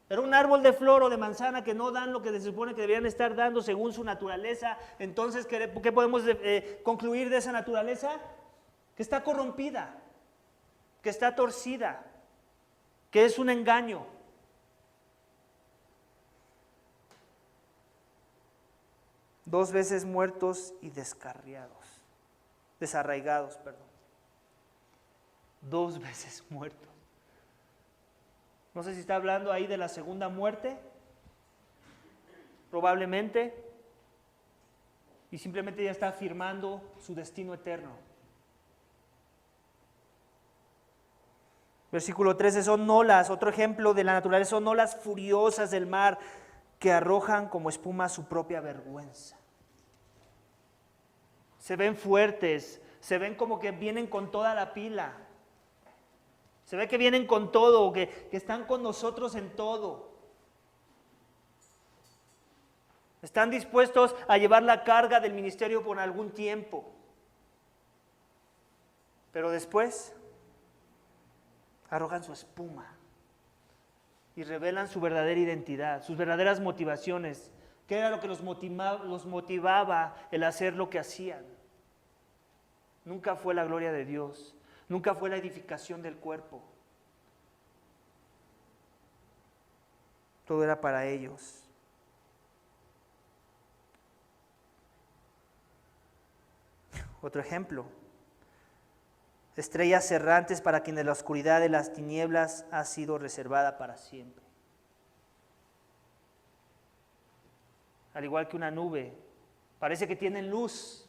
Pero un árbol de flor o de manzana que no dan lo que se supone que deberían estar dando según su naturaleza, entonces, ¿qué podemos concluir de esa naturaleza? Que está corrompida, que está torcida, que es un engaño. Dos veces muertos y desarraigados. 2 veces muertos. No sé si está hablando ahí de la segunda muerte, probablemente, y simplemente ya está afirmando su destino eterno. Versículo 13, son olas, otro ejemplo de la naturaleza, son olas furiosas del mar que arrojan como espuma su propia vergüenza. Se ven fuertes, se ven como que vienen con toda la pila. Se ve que vienen con todo, que están con nosotros en todo. Están dispuestos a llevar la carga del ministerio por algún tiempo. Pero después arrojan su espuma y revelan su verdadera identidad, sus verdaderas motivaciones. ¿Qué era lo que los motivaba el hacer lo que hacían? Nunca fue la gloria de Dios. Nunca fue la edificación del cuerpo. Todo era para ellos. Otro ejemplo. Estrellas errantes para quienes la oscuridad de las tinieblas ha sido reservada para siempre. Al igual que una nube, parece que tienen luz.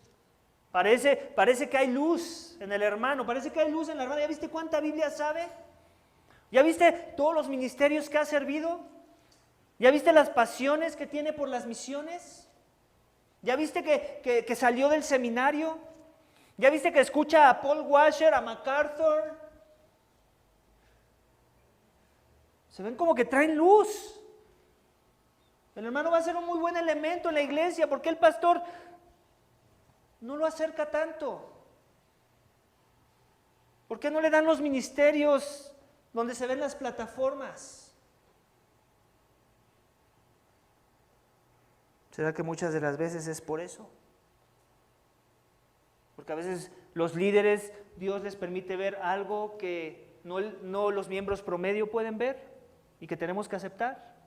Parece que hay luz en el hermano, parece que hay luz en la hermana. ¿Ya viste cuánta Biblia sabe? ¿Ya viste todos los ministerios que ha servido? ¿Ya viste las pasiones que tiene por las misiones? ¿Ya viste que salió del seminario? ¿Ya viste que escucha a Paul Washer, a MacArthur? Se ven como que traen luz. El hermano va a ser un muy buen elemento en la iglesia, porque el pastor no lo acerca tanto. ¿Por qué no le dan los ministerios donde se ven las plataformas? ¿Será que muchas de las veces es por eso? Porque a veces los líderes, Dios les permite ver algo que no los miembros promedio pueden ver y que tenemos que aceptar.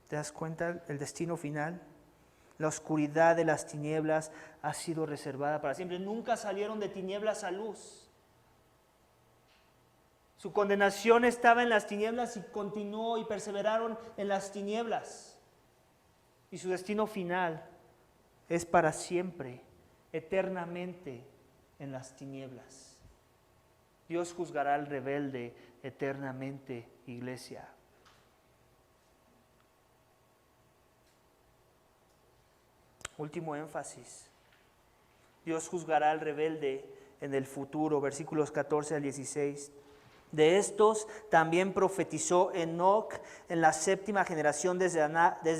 ¿Te das cuenta? El destino final, la oscuridad de las tinieblas ha sido reservada para siempre. Nunca salieron de tinieblas a luz. Su condenación estaba en las tinieblas y continuó y perseveraron en las tinieblas. Y su destino final es para siempre eternamente en las tinieblas. Dios juzgará al rebelde eternamente, iglesia. Último énfasis. Dios juzgará al rebelde en el futuro, versículos 14 al 16. De estos también profetizó Enoc en la 7ª generación desde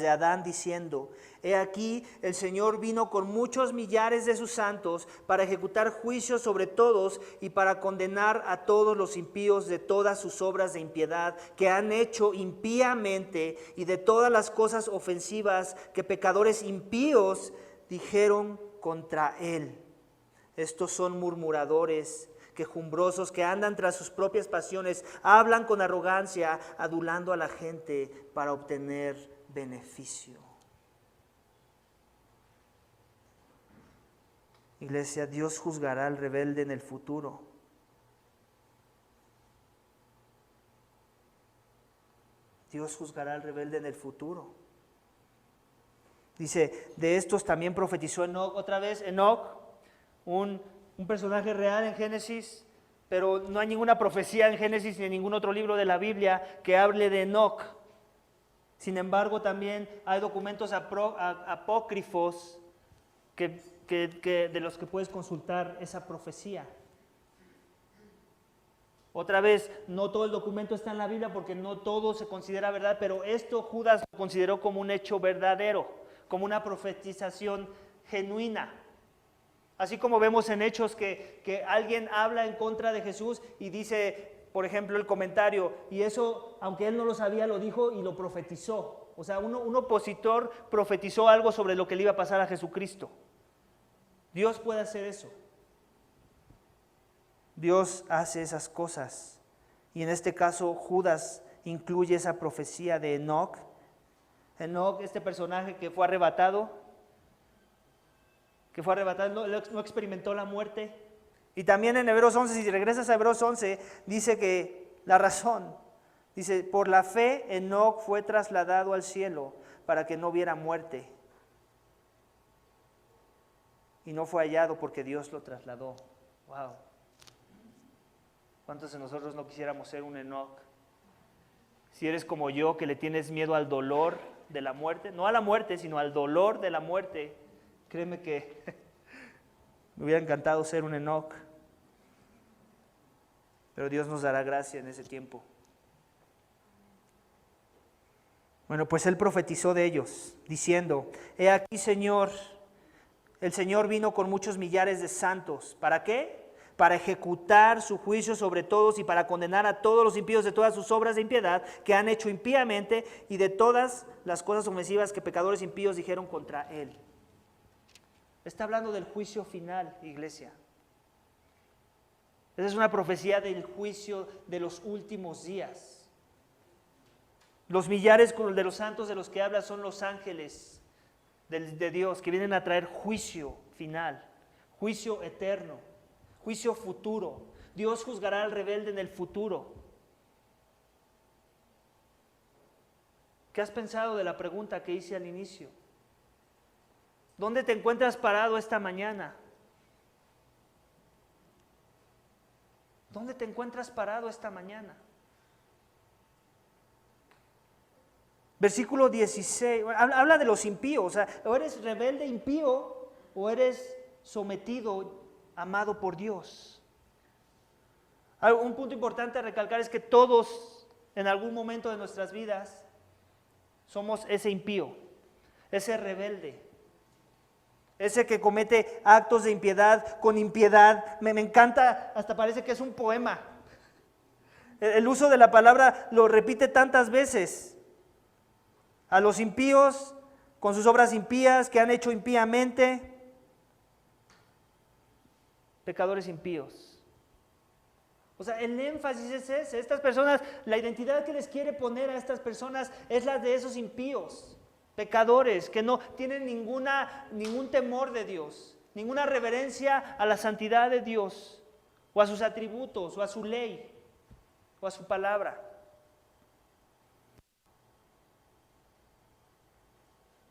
Adán, diciendo: He aquí, el Señor vino con muchos millares de sus santos para ejecutar juicio sobre todos y para condenar a todos los impíos de todas sus obras de impiedad que han hecho impíamente y de todas las cosas ofensivas que pecadores impíos dijeron contra él. Estos son murmuradores, quejumbrosos, que andan tras sus propias pasiones, hablan con arrogancia, adulando a la gente para obtener beneficio. Iglesia, Dios juzgará al rebelde en el futuro. Dios juzgará al rebelde en el futuro. Dice, de estos también profetizó Enoc. Otra vez, Enoc, un personaje real en Génesis, pero no hay ninguna profecía en Génesis ni en ningún otro libro de la Biblia que hable de Enoc. Sin embargo, también hay documentos apócrifos de los que puedes consultar esa profecía. Otra vez, no todo el documento está en la Biblia porque no todo se considera verdad, pero esto Judas lo consideró como un hecho verdadero, como una profetización genuina. Así como vemos en Hechos que alguien habla en contra de Jesús y dice, por ejemplo, el comentario, y eso, aunque él no lo sabía, lo dijo y lo profetizó. O sea, un opositor profetizó algo sobre lo que le iba a pasar a Jesucristo. Dios puede hacer eso. Dios hace esas cosas. Y en este caso, Judas incluye esa profecía de Enoc. Enoc, este personaje que fue arrebatado, no experimentó la muerte. Y también en Hebreos 11, si regresas a Hebreos 11, dice que la razón, dice, por la fe Enoc fue trasladado al cielo para que no viera muerte. Y no fue hallado porque Dios lo trasladó. Wow. ¿Cuántos de nosotros no quisiéramos ser un Enoc? Si eres como yo, que le tienes miedo al dolor de la muerte, no a la muerte, sino al dolor de la muerte, créeme que me hubiera encantado ser un Enoc, pero Dios nos dará gracia en ese tiempo. Bueno, pues él profetizó de ellos, diciendo: He aquí, Señor, el Señor vino con muchos millares de santos. ¿Para qué? Para ejecutar su juicio sobre todos y para condenar a todos los impíos de todas sus obras de impiedad que han hecho impíamente y de todas las cosas ofensivas que pecadores impíos dijeron contra él. Está hablando del juicio final, iglesia. Esa es una profecía del juicio de los últimos días. Los millares de los santos de los que habla son los ángeles de Dios que vienen a traer juicio final, juicio eterno, juicio futuro. Dios juzgará al rebelde en el futuro. ¿Qué has pensado de la pregunta que hice al inicio? ¿Dónde te encuentras parado esta mañana? ¿Dónde te encuentras parado esta mañana? Versículo 16, habla de los impíos, o sea, o eres rebelde, impío, o eres sometido, amado por Dios. Un punto importante a recalcar es que todos, en algún momento de nuestras vidas, somos ese impío, ese rebelde, ese que comete actos de impiedad con impiedad. Me encanta, hasta parece que es un poema. El uso de la palabra lo repite tantas veces. A los impíos, con sus obras impías que han hecho impíamente, pecadores impíos. O sea, el énfasis es ese. Estas personas, la identidad que les quiere poner a estas personas es la de esos impíos, pecadores, que no tienen ningún temor de Dios, ninguna reverencia a la santidad de Dios, o a sus atributos, o a su ley, o a su palabra.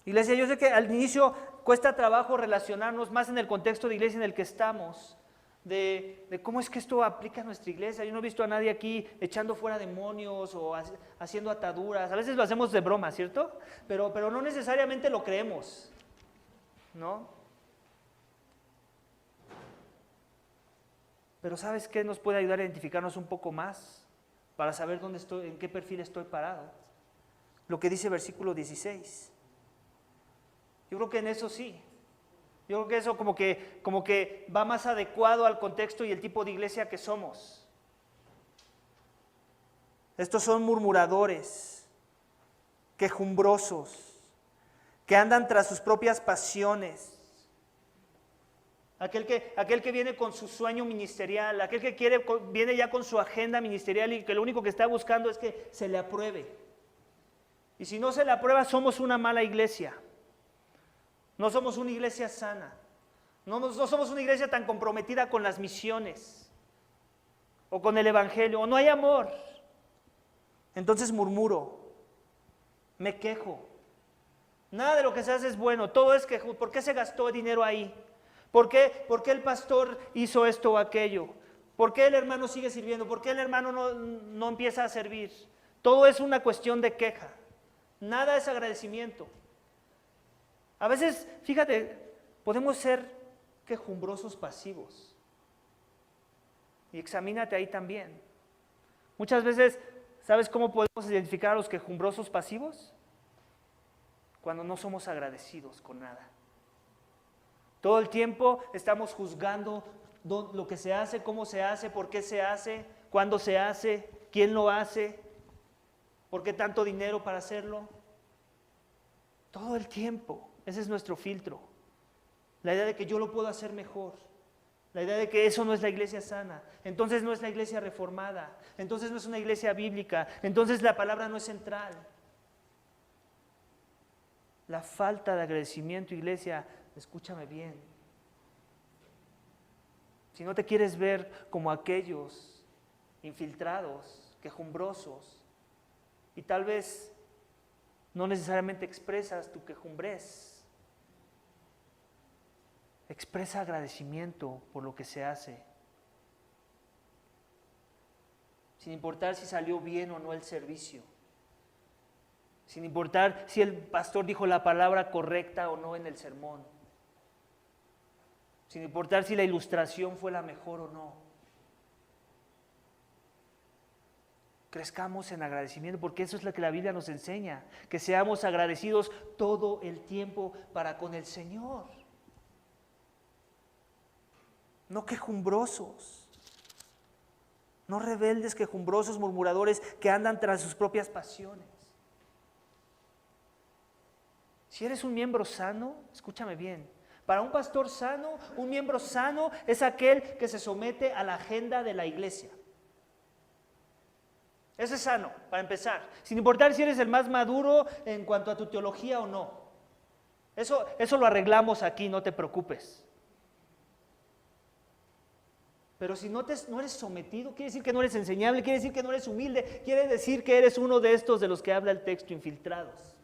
Iglesia, yo sé que al inicio cuesta trabajo relacionarnos más en el contexto de iglesia en el que estamos, de cómo es que esto aplica a nuestra iglesia. Yo no he visto a nadie aquí echando fuera demonios o haciendo ataduras. A veces lo hacemos de broma, ¿cierto? Pero no necesariamente lo creemos, ¿no? Pero ¿sabes qué nos puede ayudar a identificarnos un poco más para saber dónde estoy, en qué perfil estoy parado? Lo que dice versículo 16. Yo creo que en eso sí. Yo creo que eso como que va más adecuado al contexto y el tipo de iglesia que somos. Estos son murmuradores, quejumbrosos, que andan tras sus propias pasiones. Aquel que viene con su sueño ministerial, aquel que viene ya con su agenda ministerial y que lo único que está buscando es que se le apruebe. Y si no se le aprueba, somos una mala iglesia. No somos una iglesia sana. No somos una iglesia tan comprometida con las misiones o con el evangelio, o no hay amor. Entonces murmuro, me quejo. Nada de lo que se hace es bueno, todo es quejo. ¿Por qué se gastó dinero ahí? ¿Por qué el pastor hizo esto o aquello? ¿Por qué el hermano sigue sirviendo? ¿Por qué el hermano no empieza a servir? Todo es una cuestión de queja. Nada es agradecimiento. A veces, fíjate, podemos ser quejumbrosos pasivos. Y examínate ahí también. Muchas veces, ¿sabes cómo podemos identificar a los quejumbrosos pasivos? Cuando no somos agradecidos con nada. Todo el tiempo estamos juzgando lo que se hace, cómo se hace, por qué se hace, cuándo se hace, quién lo hace, por qué tanto dinero para hacerlo. Todo el tiempo. Ese es nuestro filtro. La idea de que yo lo puedo hacer mejor. La idea de que eso no es la iglesia sana. Entonces no es la iglesia reformada. Entonces no es una iglesia bíblica. Entonces la palabra no es central. La falta de agradecimiento, iglesia, escúchame bien. Si no te quieres ver como aquellos infiltrados, quejumbrosos, y tal vez no necesariamente expresas tu quejumbrez, expresa agradecimiento por lo que se hace, sin importar si salió bien o no el servicio, sin importar si el pastor dijo la palabra correcta o no en el sermón, sin importar si la ilustración fue la mejor o no. Crezcamos en agradecimiento, porque eso es lo que la Biblia nos enseña, que seamos agradecidos todo el tiempo para con el Señor. No quejumbrosos, no rebeldes, quejumbrosos, murmuradores que andan tras sus propias pasiones. Si eres un miembro sano, escúchame bien, para un pastor sano, un miembro sano es aquel que se somete a la agenda de la iglesia. Ese es sano, para empezar, sin importar si eres el más maduro en cuanto a tu teología o no. Eso lo arreglamos aquí, no te preocupes. Pero si no eres sometido, quiere decir que no eres enseñable, quiere decir que no eres humilde, quiere decir que eres uno de estos de los que habla el texto, infiltrados.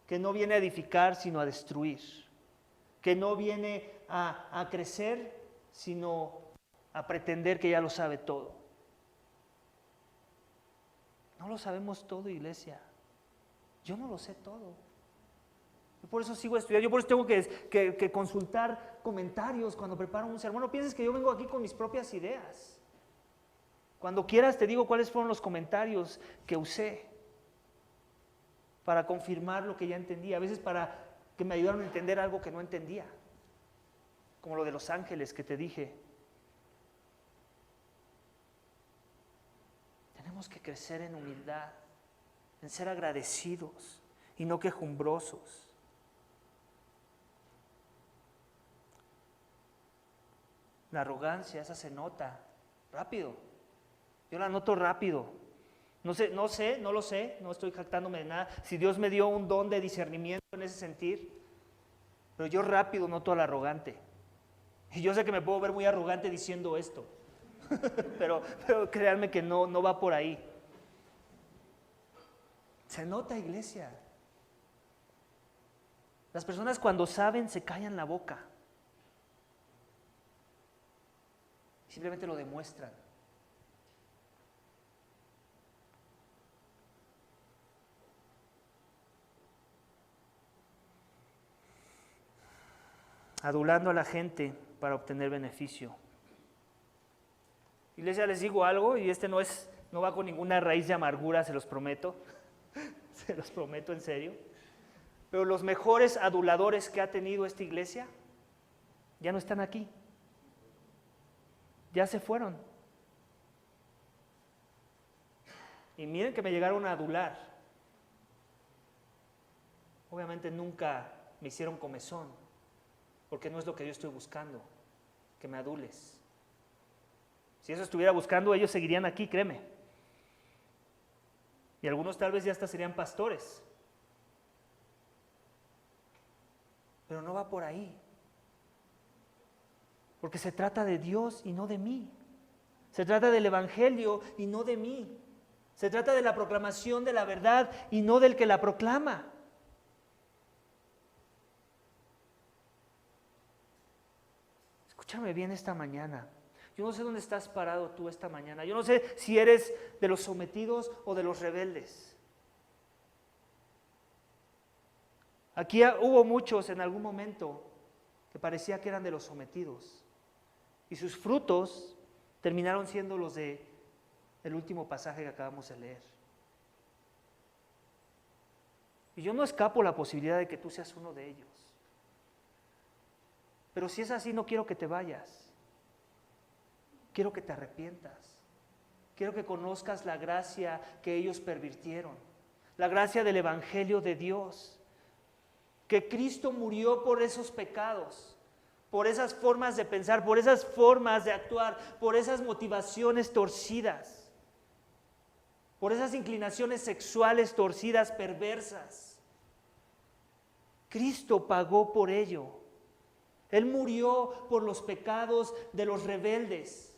Que no viene a edificar, sino a destruir. Que no viene a crecer, sino a pretender que ya lo sabe todo. No lo sabemos todo, iglesia. Yo no lo sé todo. Yo por eso sigo estudiando, yo por eso tengo que consultar comentarios cuando preparo un sermón. No pienses que yo vengo aquí con mis propias ideas. Cuando quieras te digo cuáles fueron los comentarios que usé para confirmar lo que ya entendía, a veces para que me ayudaran a entender algo que no entendía, como lo de los ángeles que te dije. Tenemos que crecer en humildad, en ser agradecidos y no quejumbrosos. La arrogancia, esa se nota rápido. Yo la noto rápido. No lo sé, no estoy jactándome de nada. Si Dios me dio un don de discernimiento en ese sentir, pero yo rápido noto al arrogante. Y yo sé que me puedo ver muy arrogante diciendo esto, pero créanme que no va por ahí. Se nota, iglesia. Las personas cuando saben se callan la boca. Simplemente lo demuestran. Adulando a la gente para obtener beneficio. Iglesia, les digo algo, y no va con ninguna raíz de amargura, se los prometo. Se los prometo en serio. Pero los mejores aduladores que ha tenido esta iglesia ya no están aquí. Ya se fueron. Y miren que me llegaron a adular. Obviamente nunca me hicieron comezón, porque no es lo que yo estoy buscando, que me adules. Si eso estuviera buscando, ellos seguirían aquí, créeme. Y algunos tal vez ya hasta serían pastores. Pero no va por ahí. Porque se trata de Dios y no de mí. Se trata del Evangelio y no de mí. Se trata de la proclamación de la verdad y no del que la proclama. Escúchame bien esta mañana. Yo no sé dónde estás parado tú esta mañana. Yo no sé si eres de los sometidos o de los rebeldes. Aquí hubo muchos en algún momento que parecía que eran de los sometidos. Y sus frutos terminaron siendo los del último pasaje que acabamos de leer. Y yo no escapo la posibilidad de que tú seas uno de ellos. Pero si es así, no quiero que te vayas. Quiero que te arrepientas. Quiero que conozcas la gracia que ellos pervirtieron. La gracia del Evangelio de Dios. Que Cristo murió por esos pecados, por esas formas de pensar, por esas formas de actuar, por esas motivaciones torcidas, por esas inclinaciones sexuales torcidas, perversas. Cristo pagó por ello. Él murió por los pecados de los rebeldes.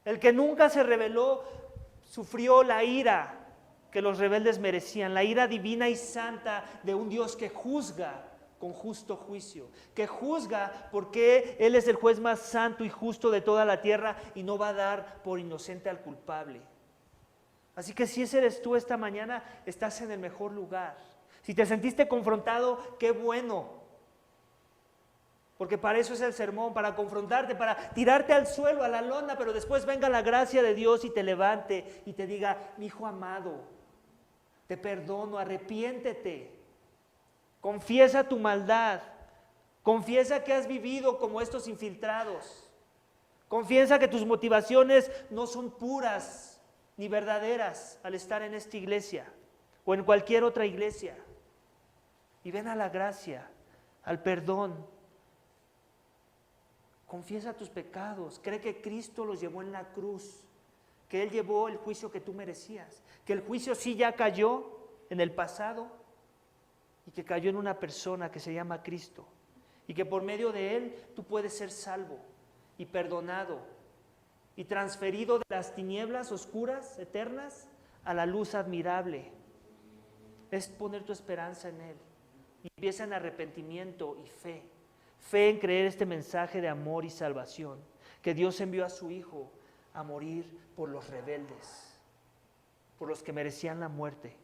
El que nunca se rebeló sufrió la ira que los rebeldes merecían, la ira divina y santa de un Dios que juzga con justo juicio, que juzga porque Él es el juez más santo y justo de toda la tierra y no va a dar por inocente al culpable. Así que si ese eres tú esta mañana, estás en el mejor lugar. Si te sentiste confrontado, qué bueno. Porque para eso es el sermón, para confrontarte, para tirarte al suelo, a la lona, pero después venga la gracia de Dios y te levante y te diga, mi hijo amado, te perdono, arrepiéntete, confiesa tu maldad, confiesa que has vivido como estos infiltrados, confiesa que tus motivaciones no son puras ni verdaderas al estar en esta iglesia o en cualquier otra iglesia. Y ven a la gracia, al perdón. Confiesa tus pecados, cree que Cristo los llevó en la cruz, que Él llevó el juicio que tú merecías, que el juicio sí ya cayó en el pasado y que cayó en una persona que se llama Cristo y que por medio de Él tú puedes ser salvo y perdonado y transferido de las tinieblas oscuras, eternas, a la luz admirable. Es poner tu esperanza en Él y empieza en arrepentimiento y fe. Fe en creer este mensaje de amor y salvación, que Dios envió a su Hijo a morir por los rebeldes, por los que merecían la muerte,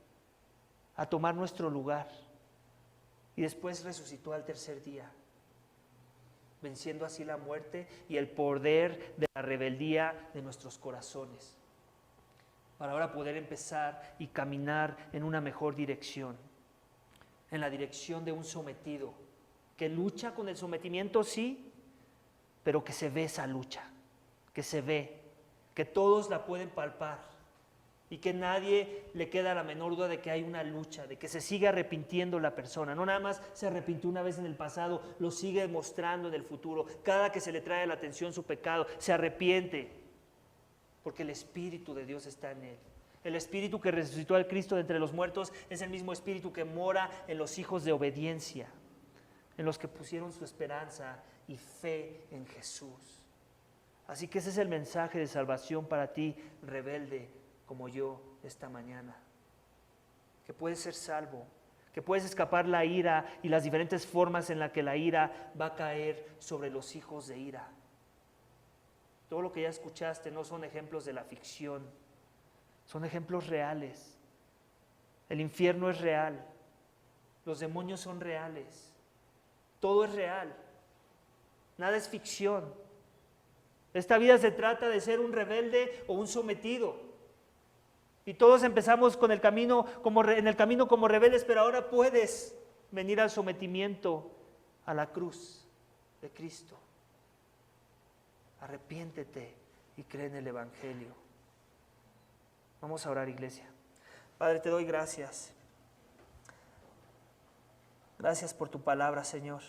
a tomar nuestro lugar, y después resucitó al tercer día, venciendo así la muerte y el poder de la rebeldía de nuestros corazones, para ahora poder empezar y caminar en una mejor dirección, en la dirección de un sometido, que lucha con el sometimiento, sí, pero que se ve esa lucha, que se ve, que todos la pueden palpar y que nadie le queda la menor duda de que hay una lucha, de que se sigue arrepintiendo la persona. No nada más se arrepintió una vez en el pasado, lo sigue demostrando en el futuro. Cada que se le trae a la atención su pecado, se arrepiente, porque el Espíritu de Dios está en él. El Espíritu que resucitó al Cristo de entre los muertos es el mismo Espíritu que mora en los hijos de obediencia, en los que pusieron su esperanza y fe en Jesús. Así que ese es el mensaje de salvación para ti, rebelde como yo, esta mañana. Que puedes ser salvo, que puedes escapar la ira y las diferentes formas en las que la ira va a caer sobre los hijos de ira. Todo lo que ya escuchaste no son ejemplos de la ficción, son ejemplos reales. El infierno es real, los demonios son reales, todo es real, nada es ficción. Esta vida se trata de ser un rebelde o un sometido. Y todos empezamos con el camino en el camino como rebeldes, pero ahora puedes venir al sometimiento a la cruz de Cristo. Arrepiéntete y cree en el Evangelio. Vamos a orar, iglesia. Padre, te doy gracias. Gracias por tu palabra, Señor.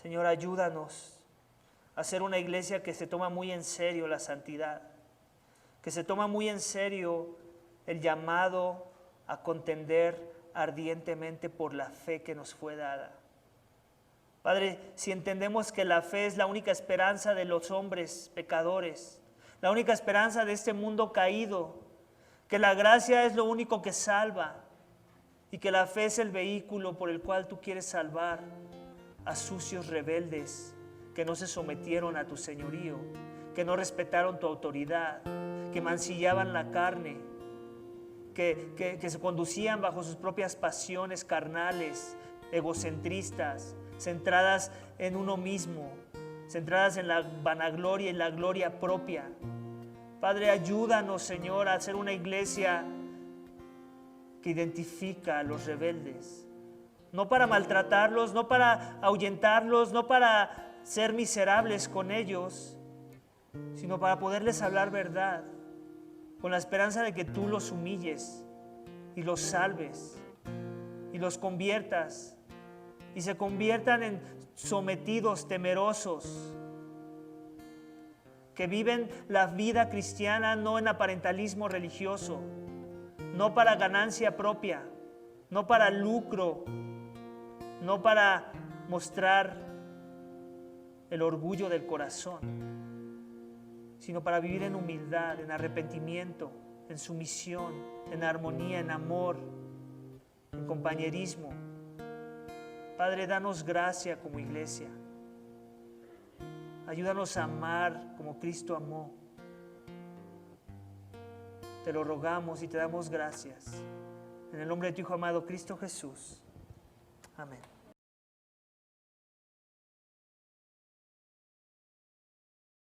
Señor, ayúdanos a ser una iglesia que se toma muy en serio la santidad, que se toma muy en serio el llamado a contender ardientemente por la fe que nos fue dada. Padre, si entendemos que la fe es la única esperanza de los hombres pecadores, la única esperanza de este mundo caído, que la gracia es lo único que salva y que la fe es el vehículo por el cual tú quieres salvar a sucios rebeldes que no se sometieron a tu señorío, que no respetaron tu autoridad, que mancillaban la carne, que se conducían bajo sus propias pasiones carnales, egocentristas, centradas en uno mismo, centradas en la vanagloria y la gloria propia. Padre, ayúdanos, Señor, a ser una iglesia que identifica a los rebeldes, no para maltratarlos, no para ahuyentarlos, no para ser miserables con ellos, sino para poderles hablar verdad, con la esperanza de que tú los humilles y los salves y los conviertas y se conviertan en sometidos, temerosos, que viven la vida cristiana no en aparentalismo religioso, no para ganancia propia, no para lucro, no para mostrar el orgullo del corazón, sino para vivir en humildad, en arrepentimiento, en sumisión, en armonía, en amor, en compañerismo. Padre, danos gracia como iglesia. Ayúdanos a amar como Cristo amó. Te lo rogamos y te damos gracias. En el nombre de tu Hijo amado, Cristo Jesús. Amén.